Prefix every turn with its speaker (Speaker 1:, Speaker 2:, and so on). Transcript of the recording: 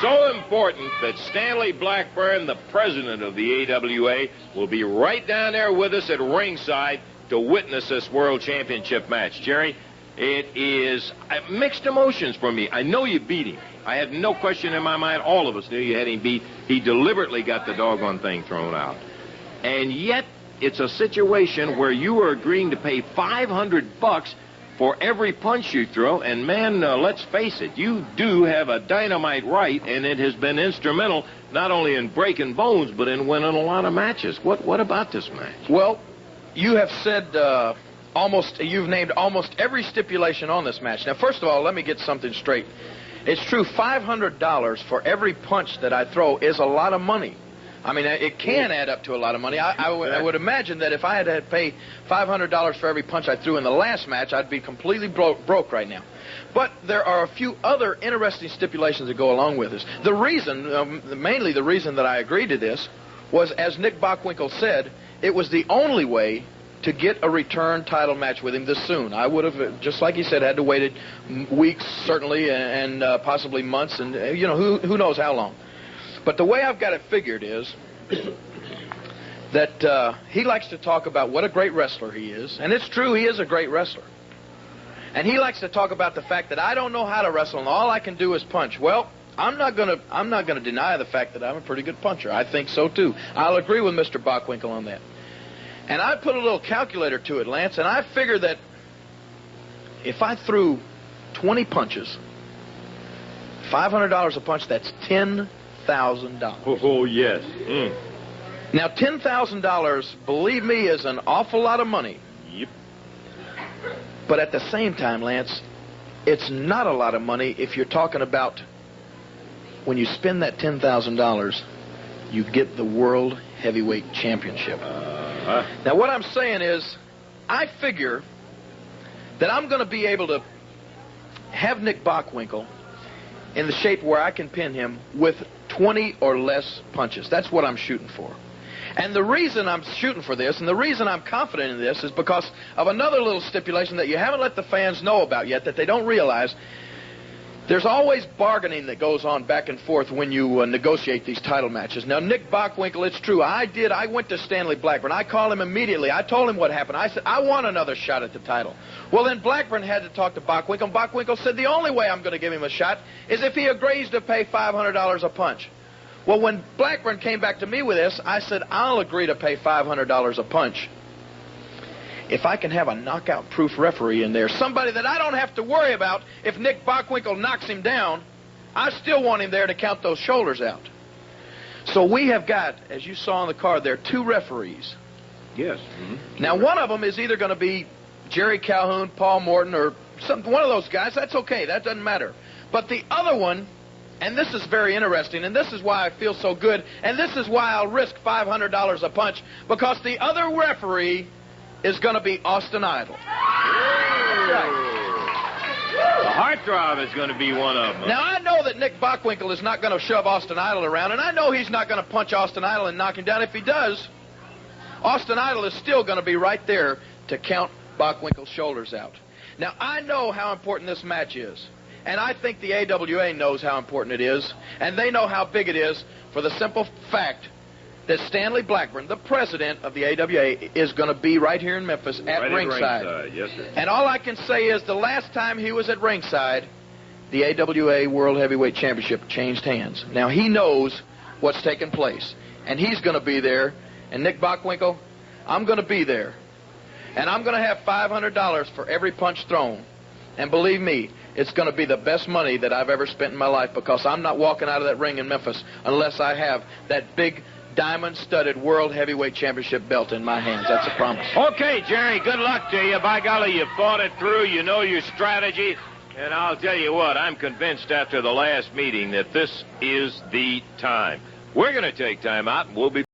Speaker 1: so important that Stanley Blackburn, the president of the AWA, will be right down there with us at ringside to witness this World Championship match. Jerry, it is mixed emotions for me. I know you beat him. I have no question in my mind. All of us knew you had him beat. He deliberately got the doggone thing thrown out. And yet, it's a situation where you are agreeing to pay $500 for every punch you throw, and man, let's face it, you do have a dynamite right, and it has been instrumental not only in breaking bones, but in winning a lot of matches. What about this match?
Speaker 2: Well, you have said you've named almost every stipulation on this match. Now, first of all, let me get something straight. It's true, $500 for every punch that I throw is a lot of money. I mean, it can add up to a lot of money. I would imagine that if I had to pay $500 for every punch I threw in the last match, I'd be completely broke right now. But there are a few other interesting stipulations that go along with this. The reason, mainly the reason that I agreed to this was, as Nick Bockwinkel said, it was the only way to get a return title match with him this soon. I would have, just like he said, had to wait weeks, certainly, and possibly months, and, you know, who knows how long. But the way I've got it figured is that he likes to talk about what a great wrestler he is. And it's true, he is a great wrestler. And he likes to talk about the fact that I don't know how to wrestle and all I can do is punch. Well, I'm not gonna deny the fact that I'm a pretty good puncher. I think so too. I'll agree with Mr. Bockwinkel on that. And I put a little calculator to it, Lance, and I figure that if I threw 20 punches, $500 a punch, that's $10,000.
Speaker 1: Oh, yes.
Speaker 2: Now, $10,000, believe me, is an awful lot of money.
Speaker 1: Yep.
Speaker 2: But at the same time, Lance, it's not a lot of money if you're talking about when you spend that $10,000, you get the World Heavyweight Championship. Now, what I'm saying is, I figure that I'm going to be able to have Nick Bockwinkel in the shape where I can pin him with 20 or less punches. That's what I'm shooting for. And the reason I'm shooting for this, and the reason I'm confident in this, is because of another little stipulation that you haven't let the fans know about yet, that they don't realize. There's always bargaining that goes on back and forth when you negotiate these title matches. Now, Nick Bockwinkel, it's true. I went to Stanley Blackburn. I called him immediately. I told him what happened. I said, I want another shot at the title. Well, then Blackburn had to talk to Bockwinkel. Bockwinkel said, the only way I'm going to give him a shot is if he agrees to pay $500 a punch. Well, when Blackburn came back to me with this, I said, I'll agree to pay $500 a punch if I can have a knockout-proof referee in there, somebody that I don't have to worry about if Nick Bockwinkel knocks him down. I still want him there to count those shoulders out. So we have got, as you saw on the card there, 2 referees.
Speaker 1: Yes.
Speaker 2: Now, one of them is either going to be Jerry Calhoun, Paul Morton, or one of those guys. That's okay. That doesn't matter. But the other one, and this is very interesting, and this is why I feel so good, and this is why I'll risk $500 a punch, because the other referee is going to be Austin Idol.
Speaker 1: The heartthrob is going to be one of them.
Speaker 2: Now, I know that Nick Bockwinkel is not going to shove Austin Idol around, and I know he's not going to punch Austin Idol and knock him down. If he does, Austin Idol is still going to be right there to count Bockwinkel's shoulders out. Now, I know how important this match is, and I think the AWA knows how important it is, and they know how big it is for the simple fact that Stanley Blackburn, the president of the AWA, is going to be right here in Memphis at ringside.
Speaker 1: Yes, sir.
Speaker 2: And all I can say is the last time he was at ringside, the AWA World Heavyweight Championship changed hands. Now, he knows what's taking place, and he's going to be there. And Nick Bockwinkel, I'm going to be there. And I'm going to have $500 for every punch thrown. And believe me, it's going to be the best money that I've ever spent in my life, because I'm not walking out of that ring in Memphis unless I have that big diamond-studded World Heavyweight Championship belt in my hands. That's a promise.
Speaker 1: Okay, Jerry, good luck to you. By golly, you've thought it through. You know your strategy. And I'll tell you what, I'm convinced after the last meeting that this is the time. We're going to take time out, and we'll be